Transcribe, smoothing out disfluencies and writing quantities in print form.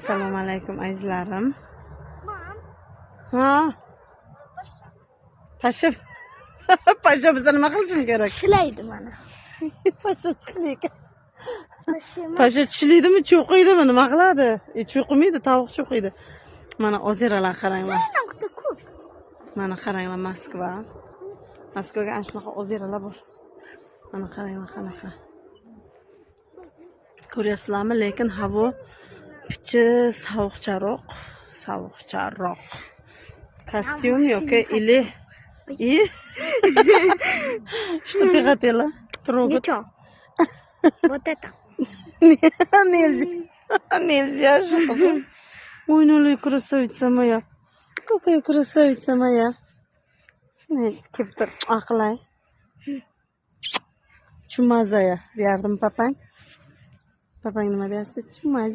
Assalomu alaykum azizlarim. Ha? Pasha. Pasha bizni nima qilishim kerak? Tishlaydi mana. Pasha tishlaydi. Pasha tishlaydimi, cho'qiydi, nima qiladi? Cho'qimaydi, tovuq cho'qiydi. Mana ozeralar qaranglar. Mana qaranglar, Moskva. Moskvaga ana shunaqa ozeralar bor. Mana qaranglar qanaqa. Ko'ryapsizlarmi? Lekin havo pichi sovuqcharoq. Kostyum yoki или Что ты хотела? Трогать? Ничего. Вот это. Нельзя же. Ой, ну красавица моя. Какая красавица моя. Keptir aqlay. Chumazaya. Derdim papang. Papang nima deyapsiz? Chumaza.